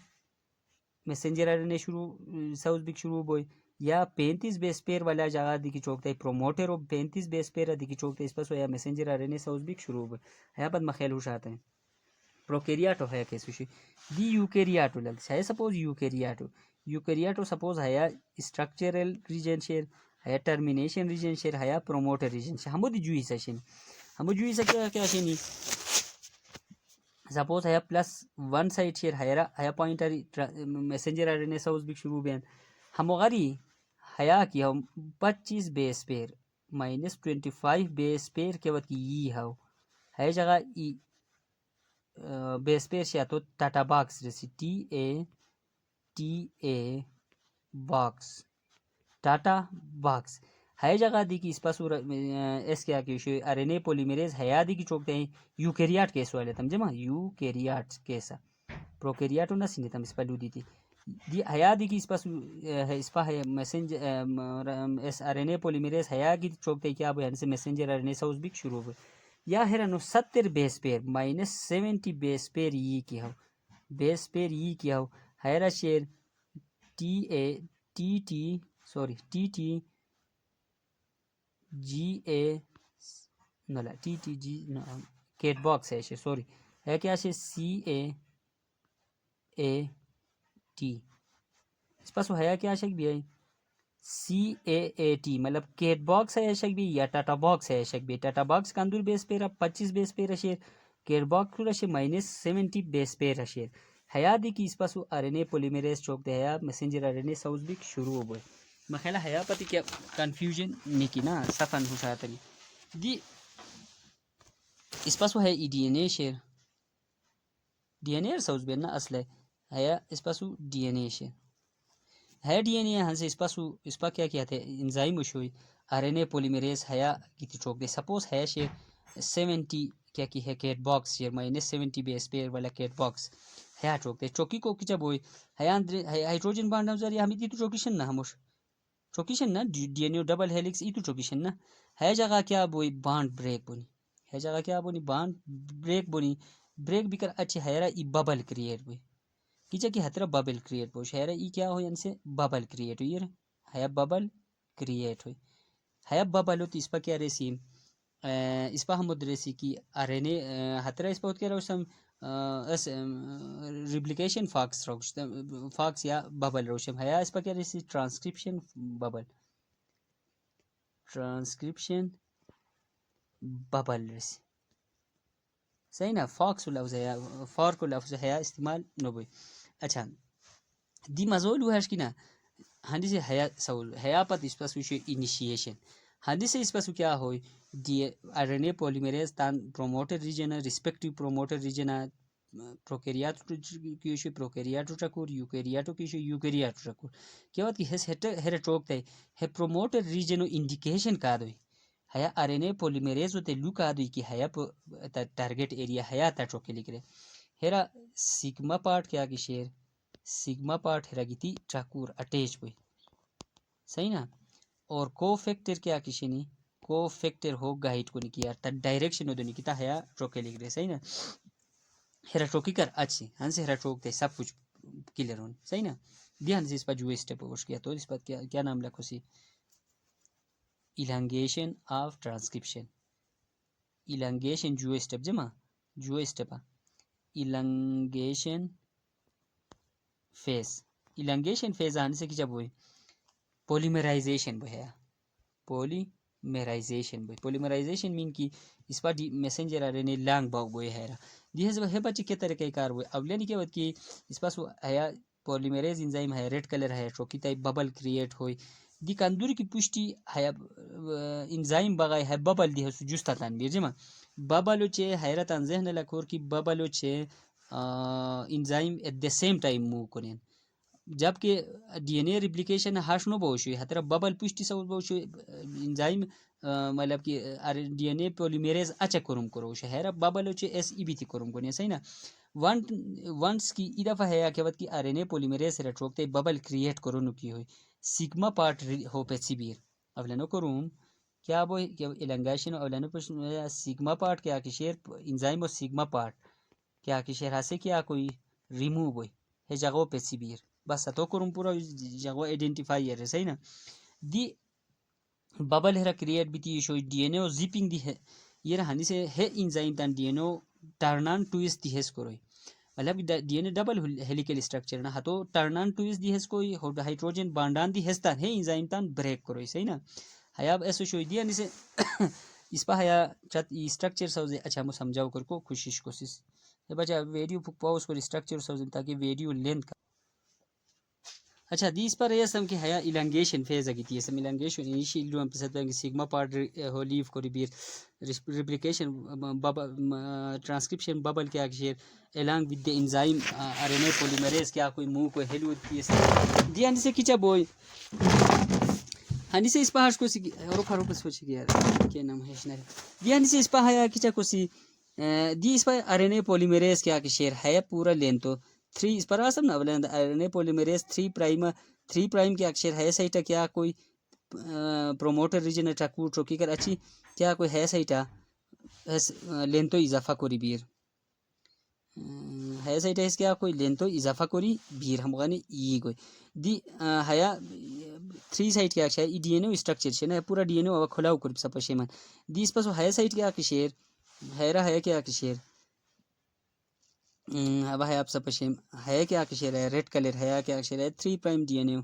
میسنجر آر این اے شروع ساؤز بک شروع بوئی یا 35 بیس پیر والا جگہ دی کی چوک تائی پروموٹر او 35 بیس پیر دی کی چوک تائی اس پاسو یا میسنجر آر این اے ساؤز بک شروع بوئی ہیا بعد مخیل ہوشاتا ہے پروکیریاٹو ہے کیسوشی دی یوکیریاٹو لگ ہے سپوز یوکیریاٹو سپوز ہیا اسٹرکچرل ریجن شیر ہیا ٹرمینیشن ریجن شیر ہیا پروموٹر ریجن شیر ہمو دی جوئی سشن ہمو جوئی سکیا کیا شینی سپوز ہیا +1 سائٹ شیر ہیا پوائنٹر میسنجر آر این اے ساؤز بک شروع بین ہمو غری ہیا کی ہم 25 بیس پیر -25 بیس پیر کے وقت کی یہ ہو ہے جگہ بیس پیر شیا تو ٹاٹا باکس رسی T a box Tata box ہے جگہ دی کی اس پاس اس کیا کہ آر این اے پولیمیریز ہیا دی کی چوکتے ہیں یوکیریاٹ کیس والے تم جمع یوکیریاٹ کیسا پروکیریاٹو نہ سنی تم اس پہ لو دی تھی دی ہیا دی کی اس پاس اس پا ہے messenger us R N A polymerase ہیا کی چوکتے ہیں کیا بھئی ہن سے میسنجر آر این اے ساؤز بک شروع ہوئے یا ہرانو 70 بیس پیر -70 بیس پیر یہ کیا ہو بیس پیر یہ کیا ہو ہیرا شیر ٹی ٹی جی اے نلا ٹی جی کیٹ باکس ہے شیر سوری ہے کیا شیر سی اے ٹی اس پاس ہیا کیا شک بھی ہے CAAT مطلب کیٹ باکس ہے شک بھی یا ٹاٹا باکس ہے شک بھی ٹاٹا باکس کا اندر بیس پیر 25 بیس پیر شیر کیٹ باکس کو رشے -70 بیس پیر شیر ہیا دی کی اس پاس are N A پولیمیریز Chowk they Haya messenger R N اے ساؤز بک شروع ہو گئے مخیلہ ہیا پتی کیا کنفیوژن نکی نا سفن ہوشاتنی دی اس پاس ہے ڈی این اے شیر ڈی این اے ساؤز بین نا اصل ہے ہیا اس پاس ڈی این اے شیر ہے ڈی این اے ہاں سے اس پا کیا کیا تھے enzyme وشوئی are N A polymerase ہیا کی چوک دے سپوز ہے شیر 70 کیا کی ہے کیٹ باکس شیر -70 بیس پیر والا کیٹ باکس ہیا چوک دے چوکی کو کچا بوئی ہیا ہائیڈروجن بانڈ نظر ہم تی تو چوکیشن نہ ہموش چوکیشن نا ڈی این اے ڈبل ہیلکس ای تو چوکیشن نا ہے جگہ کیا بوئی بانڈ بریک بنی ہے جگہ کیا بنی بانڈ بریک بنی بریک بھی کر اچھی ہیرا ای ببل کریٹ بوئی کیچا کی ہترا ببل کریٹ بوش ہیرا ای کیا ہوئی ان سے ببل کریٹ ہوئی ہیا ببل کریٹ ہوئی ہیا ببل ہوتی اس پا کیا ریسی اس پا ہم ریسی کی آر این اے ہترا اس پا ہوت کیا روشم اس ریپلیکیشن فاکس یا ببل روشم ہیا اس پا کیا ریسی ٹرانسکرپشن ببل ریسی صحیح نا فاکس لفظ ہے فارک لفظ ہے استعمال نبوی اچھا دی مزول ہے کی نا ہندی سے ہیا سول ہیا پت اس پاس وشو انیشیشن ہندی سے اس پاس کیا ہوئی دی آر این اے پولیمیریز تان promoter region respective promoter region پروکیریاتو کیشو پروکیریاتو ٹکور یوکیریاتو کیشو یوکیریاتو ٹکور کیا وقت کی ہس ہر ٹوک تے ہے پروموٹر ریجنو انڈیکیشن کا دوئی ہیا آر این اے پولیمیریز ہوتے لو کا دوئی کی ہیا ٹارگیٹ ایریا ہیا تا ٹوکے لکھ رہے ہیرا سیگما پارٹ کیا کی شیر سیگما پارٹ ہیرا گیتی ٹاکور اٹیچ ہوئی صحیح نا اور کو فیکٹر کیا کسی نہیں کو فیکٹر ہو گائیڈ کو نہیں کیا تا ڈائریکشن ہو دونی کیتا ہیا ٹوکے لکھ رہے صحیح نا ہیرا ٹوکی کر اچھی ہن سے ہیرا ٹوک دے سب کچھ کلیئر ہون صحیح نا دھیان سے اس پر جو اسٹیپ ہوش کیا تو اس پر کیا نام لکھو سی elongation of transcription elongation جو اسٹیپ جمع جو اسٹیپ elongation phase آنے سے کیا بوئی polymerization بوئی ہے polymerization مین کی اس پر میسنجر آ رہے نے لانگ باؤ بوئی ہے ہے بچے کیا طریقہ کار ہوئے اولیا نہیں کیا بات کی اس پاس ہے پولیمیریز انزائم ہے ریڈ کلر ہے چوکی تائی ببل کریٹ ہوئی دی کندوری کی پشتی ہے انزائم بغای ہے ببل دی ہے جستا تان بیر جمع ببلو چے حیرتان ذہن لکور کی ببلو چے enzyme at the same time move کنین جبکہ ڈی این اے ریپلیکیشن ہاشنو بوشوی ہتر ببل پشتی سو بوشوی انزائم مطلب کہ ڈی این اے پولیمیریز اچھا کرم کروش ہیرا ببل چ ایس ای بی تی کرم کونی صحیح نا ونس کی ای دفعہ ہے کہ وقت کی آر این اے پولیمیریز رٹروکتے ببل کریٹ کرونو کی ہوئی سیگما پارٹ ہو پہ سیبیر اولنو کروم کیا بو کہ النگیشن اولنو پر سیگما پارٹ کیا کہ شیر انزائم اور سیگما پارٹ کیا کہ شیر ہاسے کیا کوئی ریموو ہوئی ہے جگہ پہ سیبیر بس تو کرم پورا جگہ آئیڈینٹیفائی ہے صحیح نا دی ببل ہے کریٹ بیتی شو ڈی این اے زیپنگ دی ہے یہ ہنی سے ہے انزائم تان ڈی این اے ٹرنان ٹویس دی ہس کروئی مطلب ڈی این اے ڈبل ہیلیکل اسٹرکچر نا ہتو ٹرنان ٹویس دی ہس کوئی ہائیڈروجن بانڈان دی ہستان ہے انزائم تان بریک کروئی صحیح نا ہیا ایسو شوئی دی ہنی سے اس پہ ہیا چت اسٹرکچر سوزے اچھا مو سمجھاؤ کر کو کوشش بچا ویڈیو پاؤز کر اسٹرکچر سوزے تاکہ ویڈیو لینتھ اچھا دیس پر یہ سم کہ ہیا الانگیشن فیز اگتی ہے سم الانگیشن انیشیل لو امپسد بنگ سیگما پارٹ ہو لیف کو بیر ریپلیکیشن ٹرانسکرپشن ببل کیا شیر along with the enzyme RNA polymerase کیا کوئی منہ کوئی ہیلو دی ان سے کیچا بوئی ہنی سے اس پہاش کو سی اور کھارو سوچ گیا کیا نام ہے شنر دی ان سے اس پہ ہیا کیچا کو سی دی اس پہ RNA polymerase کیا کہ شیر ہے پورا لین تو 3 اس پر اسم نا ولن RNA polymerase 3 پرائم کے اکشر ہے سائٹا کیا کوئی پروموٹر ریجن اٹاکو ٹروکی کر اچھی کیا کوئی ہے سائٹا لین تو اضافہ کوری بیر ہے سائٹا اس کیا کوئی لین تو اضافہ کوری بیر ہم غانی ای کوئی دی ہیا 3 سائٹ کیا اکشر ای ڈی این اے اسٹرکچر چھنا پورا ڈی این اے کھلاو کر سپشیمن دی اس پس ہے سائٹ کیا کشیر ہیرا ہے کیا کشیر اب ہے آپ سب پشیم ہے کیا کشیر ہے ریڈ کلر ہے کیا کشیر ہے 3 پرائم ڈی این اے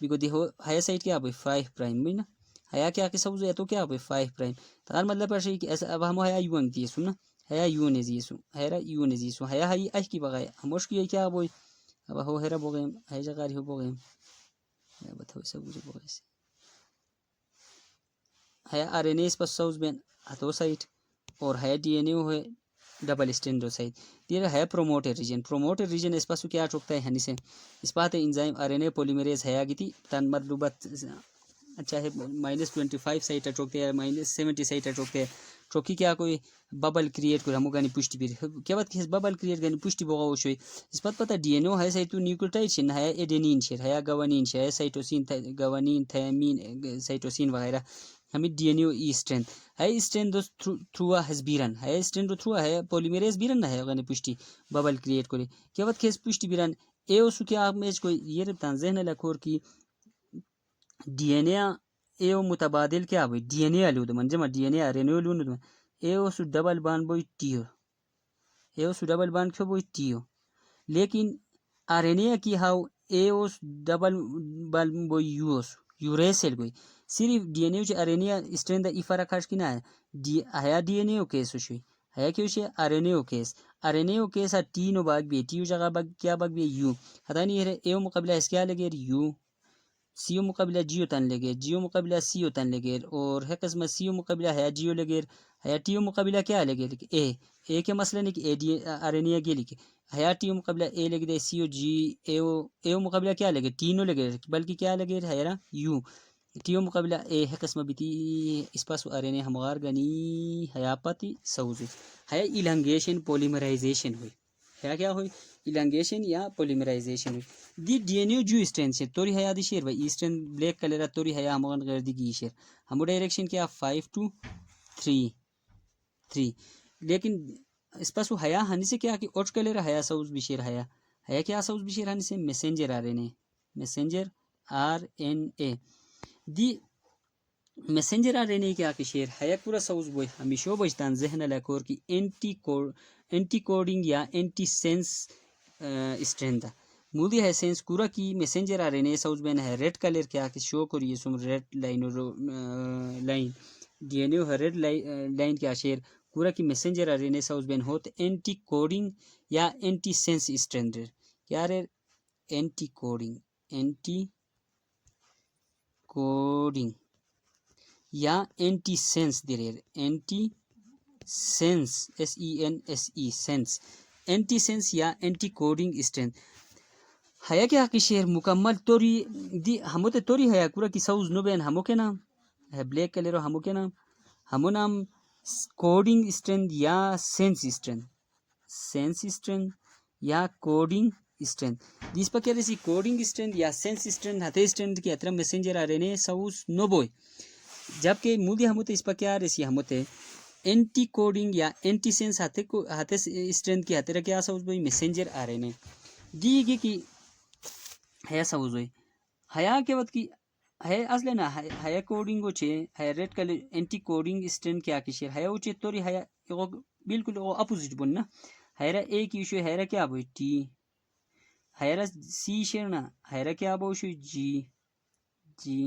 بیکو دی ہو ہے سائٹ کیا بھائی 5 پرائم میں نا ہے کیا کہ سب تو کیا بھائی 5 پرائم تار مطلب پر کہ اب ہم ہے یو ان دی سو نا ہے یو نے دی سو ہے یو نے دی سو ہے اچ کی بغای ہموش کی کیا بوئی اب ہو ہے بوگیم ہے جگہ ہو بوگیم بتاو سب بوگی ہے آر این اے اس پر سوز بین ہتو سائٹ اور ہے ڈی این اے ہے ڈبل اسٹینڈرڈ سائٹ یہ ہے پروموٹر ریجن اس پاس کیا ٹوکتا ہے ہنی سے اس بات enzyme are N A polymerase ہے گی تھی تن مطلوبت اچھا ہے -25 سائٹ ٹوکتے ہیں -70 سائٹ ٹوکتے ہیں ٹوکی کیا کوئی ببل کریٹ کر ہمو گانی پشتی بیر کیا بات کہ ببل کریٹ گانی پشتی بوگا وشوی اس بات پتہ ڈی این اے ہے سائتو نیوکلیوٹائڈ چھن ہے ایڈینین چھر ہے گوانین چھر ہے سائٹوسین گوانین تھیامین سائٹوسین وغیرہ ہمیں ڈی این اے اسٹرینتھ ہے اسٹرینتھ تھرو ہز بیرن ہے اسٹرینتھ تھرو ہے پولیمیریز بیرن نہ ہے غنے پشتی ببل کریٹ کرے کیا وقت کیس پشتی بیرن اے اس کیا میچ کوئی یہ رتان ذہن لکور کی ڈی این اے متبادل کیا ہوئی ڈی این اے الود من جمع D N A R N A الود اے اس ڈبل بان بوئی ٹیو اے اس ڈبل بان کیو بوئی ٹیو لیکن آر این اے کی ہاؤ اے اس ڈبل بان بوئی یو اس یوریسل کوئی صرف D N A R N A strand ای فرق ہش کی نہ ہے ڈی ہے ڈی این اے کیس ہوئی ہے کہ اسے آر این اے کیس ٹی نو باگ بی ٹی جگہ باگ کیا باگ بی یو ہتا نہیں ہے اے مقابلہ اس کیا لگے یو سیو مقابلہ جیو تن لگے جیو مقابلہ سیو تن لگے اور ہے قسم سیو مقابلہ ہے جیو لگے ہے ٹیو مقابلہ کیا لگے اے کے مسئلہ نہیں کہ اے ڈی آر این اے کے لکھے ہے ٹیو مقابلہ اے لگے دے سیو جی اے مقابلہ کیا لگے ٹی نو لگے بلکہ کیا لگے ہے نا یو ٹیو مقابلہ اے ہے قسم بیتی اس پاس آر این اے ہمغار گنی حیاپاتی سوزی ہے الانگیشن پولیمرائزیشن ہوئی ہے کیا ہوئی الانگیشن یا پولیمرائزیشن ہوئی دی ڈی این اے جو اسٹرین سے توری ہے آدھی شیر بھائی ایسٹرن بلیک کلر توری ہے ہمغان غیر دی گی شیر ہمو ڈائریکشن کیا 5 to 3 لیکن اس پاس وہ حیا ہنی سے کیا کہ اوٹ کلر حیا سوز بشیر حیا کیا سوز بشیر ہنی سے میسنجر آر این اے دی میسنجر آر این اے کیا کہ شیر حیا پورا سوز بوئی ہمیشہ بجتان ذہن لکور کی اینٹی کوڈنگ یا اینٹی سینس اسٹرینتھ مودی ہے سینس کورا کی میسنجر آر این اے سوز بین ہے ریڈ کلر کیا کہ شو کریے some red line D N A red line کیا شیر پورا کی میسنجر آر این اے سوز بین ہوت اینٹی کوڈنگ یا اینٹی سینس اسٹرینتھ کیا رے اینٹی کوڈنگ یا اینٹی سینس دریر antisense SENSE sense antisense یا anti coding strength haya ke akishir mukammal tori di hamote tori haya kura ki sauz no ben hamo ke naam black color hamo ke naam hamo naam coding strength یا sense strength یا coding strength dis pa kya resi coding strength یا sense strength hate strength ki atra messenger RNA sauz no boy جبکہ مودی ہموتے اس پر کیا رسی ہموتے anti coding یا anti sense ہاتے strength کی ہاتے کیا سوز بھئی میسنجر آ رہے نے دیگی کی ہے سوز ہوئی ہیا کے وقت کی ہے اصل نا ہیا کوڈنگ وچے ہے red colour anti coding strength کیا کی شیر ہیا وچے توری ہیا بالکل اپوزٹ بننا ہیرا ایک ایشو ہیرا کیا بھئی ٹی ہیرا سی شیر نا ہیرا کیا بھئی جی جی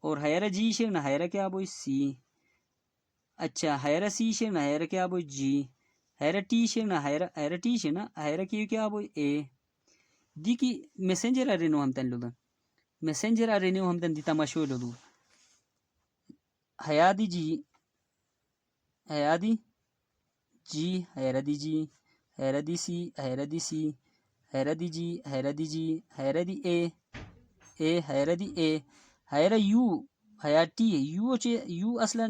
اور ہیرا جی شیر نا ہیرا کیا بھئی سی اچھا ہیرا سی شیر نا ہیرا کیا بھئی جی ہیرا ٹی شیر نا ہیرا ٹی شیر نا ہیرا کیا بھئی اے دی کی میسنجر ارینو ہم تن لوگا میسنجر ارینو ہم تن دی تماشو لوگو ہیا دی جی ہیا دی جی ہیرا دی جی ہیرا دی سی ہیرا دی سی ہیرا دی جی ہیرا دی جی ہیرا دی اے ہیرا دی اے ہیرا یو ہیا ٹی یو چے یو اصلا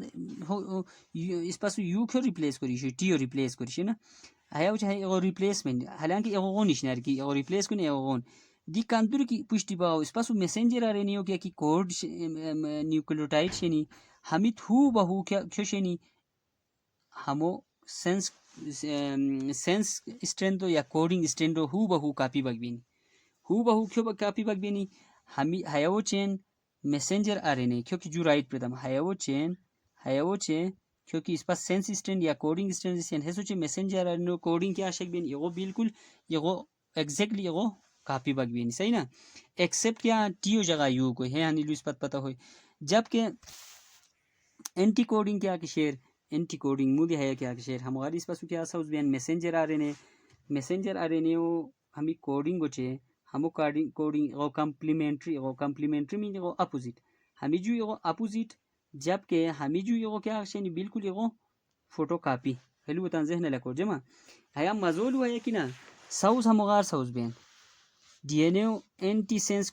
اس پاس یو کیو ریپلیس کریشی ٹی او ریپلیس کریشی نا ہیا وچ ہے او ریپلیسمنٹ حالانکہ او نشنار کی او ریپلیس کنے او دی کانتور کی پشتی باو اس پاس میسنجر ارینیو کیا کی کوڈ نیوکلیوٹائڈ شنی ہمت ہو بہو کیا شنی ہمو سینس اسٹرینتھ یا کوڈنگ اسٹرینتھ ہو بہو کاپی بگبینی ہو بہو کیوں کاپی بگبینی ہمی ہیاو چین میسنجر RNA کیونکہ جو رائٹ پردم ہیاو چین کیونکہ اس پاس سینس اسٹرینتھ یا کوڈنگ اسٹرینتھ سین ہے سوچے میسنجر RNA کوڈنگ کیا شک بین یہ بالکل یہ ایگزیکٹلی یہ کاپی بگبینی صحیح نا ایکسیپٹ کیا ٹیو جگہ یو کو ہے ہنی لوس پتہ ہوئی جبکہ اینٹی کوڈنگ کیا کہ شیر اینٹی کوڈنگ مودی ہے کیا کہ شیر ہماری اس پاس کیا سوز بین میسنجر RNA ہمیں کوڈنگ وچے ہمو کوڈنگ او کمپلیمنٹری مین او اپوزٹ ہمیں جو یہ اپوزٹ جبکہ ہمیں جو یہ کیا شینی بالکل یہ فوٹو کاپی ہلو تان ذہن لکو جمع ہیا مزول ہے کہ نا سوز ہمغار سوز بین DNA اینٹی سینس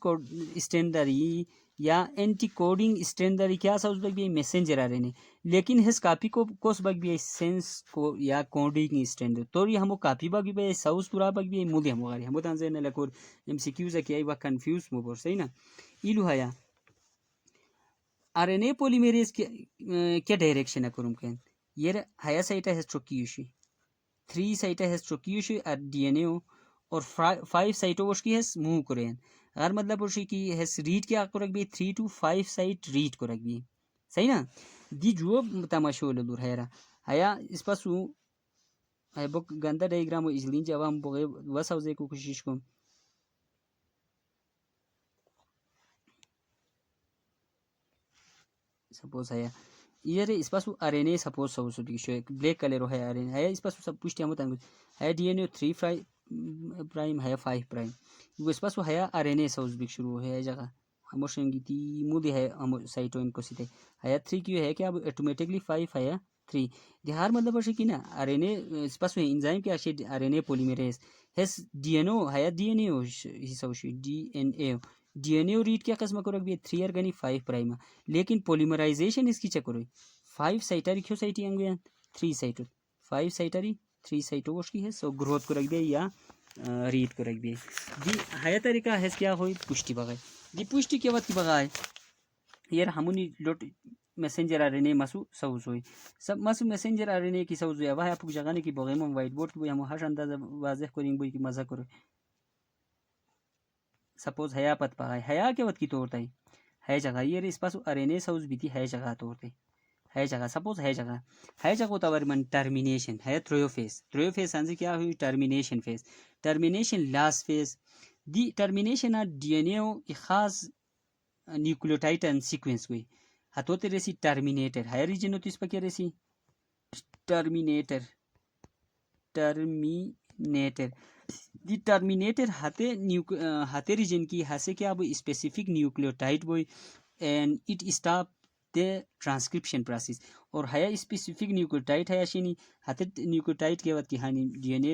اسٹینڈری یا اینٹی کوڈنگ اسٹینڈری کیا سوز بگ بھی میسنجر RNA لیکن ہس کاپی کو کوس بگ بھی سینس کو یا کوڈنگ اسٹینڈر تو یہ ہمو کاپی بگ بھی سوز پورا بگ بھی مودی ہمغاری ہمو تان ذہن لکو MCQs ہے ای وا کنفیوز مو بور صحیح نا ایلو ہیا RNA پولیمیریز کیا ڈائریکشن کرم کین یہ ہیا سائٹا ہس چوکیوشی 3 سائٹا ہس چوکیوشی DNA اور 5 سائٹو وش کی ہس موو کرین اگر مطلب وشی کی ہس ریڈ کیا کرک بھی 3 to 5 سائٹ ریڈ کرک بھی صحیح نا دی جو تماشو لدور ہیرا ہیا اس پاسو ہے بک گندا ڈائیگرام اجلین جوام بوگے وساوزے کو کوشش کو سپوز ہے یہ اس پاسو RNA سپوز سو دیشو بلیک کلر ہے RNA ہے اس پاسو سب پوچھتے ہم تنگ ہے DNA 3 پرائم ہے 5 پرائم وہ اس پاسو ہے RNA سوز بک شروع ہے جگہ ہمو شنگیتی مودی ہے ہمو سائٹو ان کو سیتے ہے 3 کیو ہے کہ اب آٹومیٹکلی 5 ہے 3 دی ہر مطلب ہے کہ نا RNA اس پاسو انزائم کیا ہے RNA پولیمیریز ہس DNA ہے DNA ہسوشی DNA ریڈ کیا قسم کرک بھی 3 ارگنی 5 پرائم لیکن پولیمرائزیشن اس کی چکرے 5 سائٹری کیوں سائٹی انگوین 3 سائٹر 5 سائٹری 3 سائٹو وش کی ہے سو گروتھ کرک بھی یا ریڈ کرک بھی دی ہیا طریقہ ہے کیا ہوئی پشتی بغائے دی پشتی کیا وقت کی بغائے یہ ہمونی لوٹ میسنجر RNA مسو سوز ہوئی سب مسو میسنجر RNA کی سوز ہوئی وہ ہے پک جگانے کی بغیم وائٹ بورڈ کی ہم ہر اندازہ واضح کریں بوئی کی مزہ کرو سپوز ہیا پت پاگائے ہیا کے وقت کی توڑتا ہے جگہ یہ اس پاس RNA سوز بھی تھی ہے جگہ توڑتے ہے جگہ سپوز ہے جگہ تاور من ٹرمینیشن ہے تھریو فیس ہنسی کیا ہوئی ٹرمینیشن لاسٹ فیس دی ٹرمینیشن DNA خاص نیوکلیوٹائڈ سیکوینس ہوئی ہتوتے ریسی ٹرمینیٹر ہے ریجن ہوتی اس پا کیا ریسی ٹرمینیٹر دی ٹرمینیٹر ہتے ریجن کی ہسے کیا بوئی اسپیسیفک نیوکلیوٹائڈ بوئی and it stop the transcription process or haya specific nucleotide haya shini hatet nucleotide ke wat ki hani DNA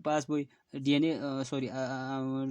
pass boy DNA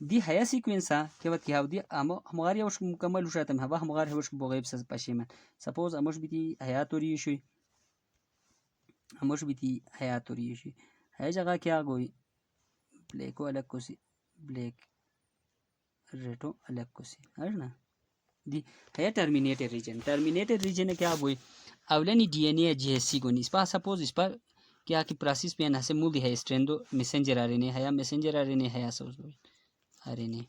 دي حياة سيكونسا كيف كي هاودي همغاري واش مكمل وش راتم هوا همغاري واش بغيب باشيمن سبوز اموش بيتي حياة توري شوي اموش بيتي حياة توري شوي هاي جگہ کیا گوئی بلیکو الگ کوسی بلیک ریٹو الگ کوسی ہے نا دي هي terminated region کیا گوئی اولانی ڈی این اے جی ایس سی گونی اس پا سپوز اس پر کیا کی پروسیس پہ نہ سے مول دی ہے اسٹرینڈو میسنجر آر این اے ہے میسنجر آر این اے ہے سوز گوئی RNA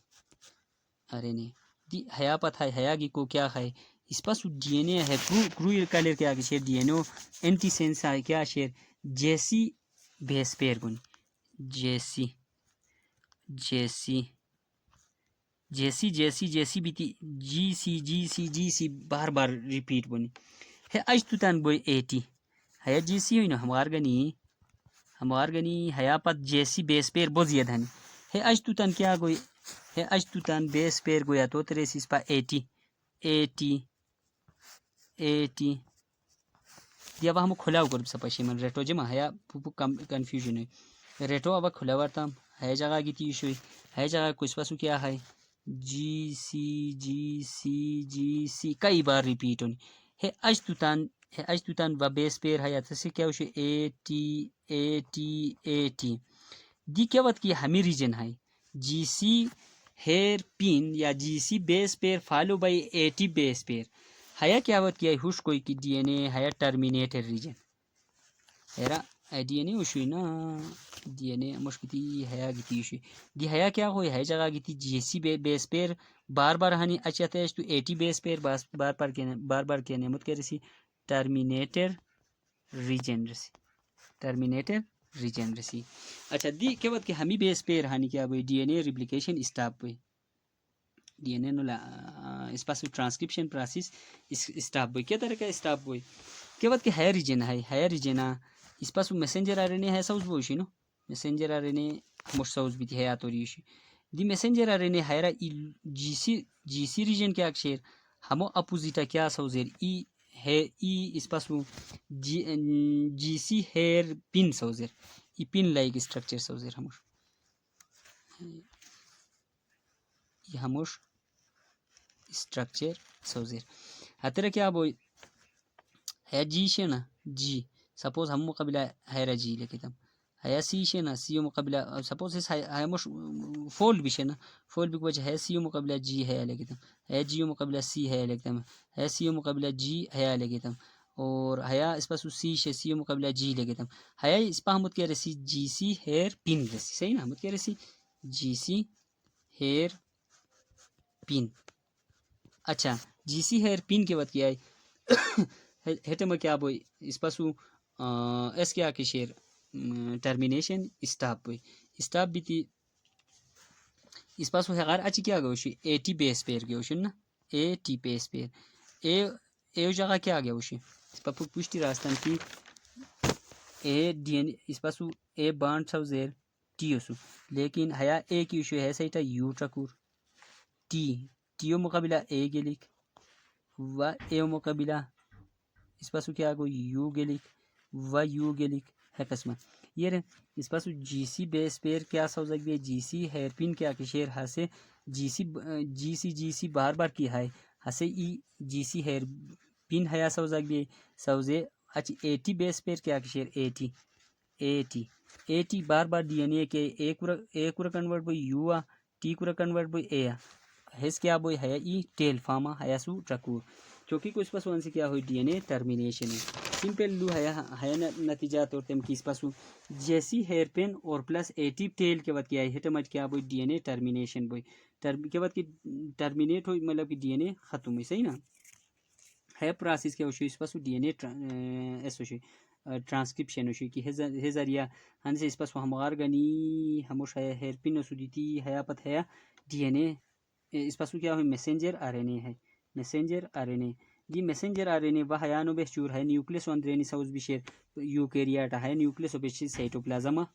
دی حیا پتہ حیا کی کو کیا ہے اس پاس ڈی این اے ہے کرو کالر کیا کہ شیر ڈی این او اینٹی سینس ہے کیا شیر جیسی بیس پیر گن جیسی بیتی جی سی بار بار ریپیٹ بنی ہے اج تو تن بوئی 80 حیا جی سی ہوئی نا ہمار گنی حیا پت جیسی بیس پیر بوزید ہن ہے اج تو تن کیا گوئی ہے اج تو تن بیس پیر گویا تو ترے سی پا 80 دیا وہ ہم کھلا کر سپشی من ریٹو جمع ہے پوپو کنفیوژن ہے ریٹو اب کھلا ورتم ہے جگہ کی تیش ہوئی ہے جگہ کچھ پاسو کیا ہے جی سی کئی بار ریپیٹ ہونی ہے اج تو تن و بیس پیر ہے تسی کیا ہوشی 80 دی کیا وقت کی ہمی ریجن ہے جی سی ہیر پین یا جی سی بیس پیر فالو بائی 80 بیس پیر حیا کیا وقت کیا ہوش کوئی کی ڈی این اے حیا ٹرمینیٹر ریجن ہیرا ڈی این اے ہوشوئی نا ڈی این اے مشکتی حیا گیتی ہوشوئی دی حیا کیا ہوئی ہے جگہ گیتی جی سی بیس پیر بار بار ہنی اچھا تیش تو 80 بیس پیر بار بار کیا نعمت کیا رسی ٹرمینیٹر ریجن رسی اچھا دی کیا وقت کہ ہمی بیس پیر ہانی کیا ہوئی D N A replication stop ہوئی ڈی این اے نو اس پاس ٹرانسکرپشن پروسیس اسٹاپ ہوئی کیا طرح کا اسٹاپ ہوئی کیا وقت کہ ہے ریجن اس پاس میسنجر آر این اے ہے سوز بوشی نو میسنجر آر این اے مش سوز بھی ہے آتوریشی دی میسنجر آر این اے ہیرا جی سی ریجن کیا شیر ہمو اپوزیٹا کیا سوزیر ای اس پاس جی سی ہیر پن سوزیر ای پن لائک اسٹرکچر سوزیر ہموش اسٹرکچر سوزیر ہترا کیا بوئی ہے جی شنا جی سپوز ہم مقابلہ ہے جی لیکن ہے سی شنا سی مقابلہ سپوز ہے مش فولڈ بھی شنا فولڈ بھی وجہ ہے سی مقابلہ جی ہے لیکن ہے جی مقابلہ سی ہے لیکن ہے سی مقابلہ جی ہے لیکن اور حیا اس پاس سی مقابلہ جی لیکن حیا اس پا ہمت کیا رسی جی سی ہیر پن رسی صحیح نا ہمت کیا رسی جی سی ہیر پن اچھا جی سی ہیر پن کے وقت کیا ہے ہیٹم کیا بوئی اس پاسو ایس کیا کہ شیر ٹرمینیشن اسٹاپ ہوئی اسٹاپ بھی تھی اس پاسو ہے غار اچھی کیا گوشی 80 بیس پیر گوشن نا 80 بیس پیر اے جگہ کیا گیا وشی اس پا پوشتی راستان کی اے ڈی این اس پاسو اے بانڈ سو زیر ٹی اسو لیکن حیا اے کی وشو ہے سیٹا یو ٹکور ٹیو مقابلہ اے گلک و اے مقابلہ اس پاسو کیا گو یو گلک و یو گلک ہے قسمت یہ رہے اس پاسو جی سی بیس پیر کیا سو زگبی جی سی ہیر پن کیا کہ شیر ہاسے جی سی بار بار کی ہے ہاسے ای جی سی ہیر پن حیا سو زگبی سوزے اچھی 80 بیس پیر کیا کہ شیر 80 بار بار ڈی این اے کے اے کورا کنورٹ بوئی یو ٹی کورا کنورٹ بوئی اے ہیس کیا بوئی ہے ای ٹیل فاما حیا سو ٹرکور چونکہ کچھ پاس ون سے کیا ہوئی ڈی این اے ٹرمینیشن ہے سمپل لو ہے نتیجہ طور تم کس پاسو جیسی ہیئر پین اور پلس 80 ٹیل کے بعد کیا ہے ہٹمٹ کیا بوئی ڈی این اے ٹرمینیشن بوئی کے بعد کی ٹرمینیٹ ہوئی مطلب کہ ڈی این اے ختم ہوئی صحیح نا ہے پروسیس کیا ہوشی اس پاسو ڈی این اے ایس ہوشی ٹرانسکرپشن ہوشی کہ ہے ذریعہ ہن سے اس پاسو ہمار گنی ہموش ہے ہیئر پن اسو دیتی ہے پت ہے ڈی این اے اس پاسو کیا ہوئی میسنجر آر این اے ہے messenger R N A the messenger RNA va hayano be shur hay nucleus andreni saus bi share eukaryote hay nucleus be cytoplasm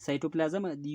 cytoplasm the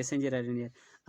messenger RNA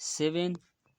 7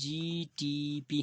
GTP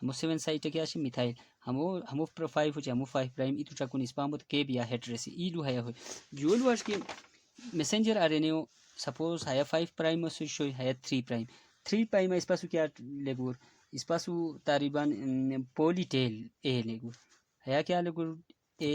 hamo 7 site kya shi methyl hamo 5 hoche hamo 5 prime itu chakun spamot ke bia headress ilu haya hoy jolu ashki messenger RNA suppose haya 5 prime so shoy haya 3 prime 3 prime espasu kya legur espasu tariban polytail a legur haya kya legur a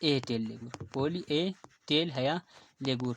a tail legur poly a tail haya legur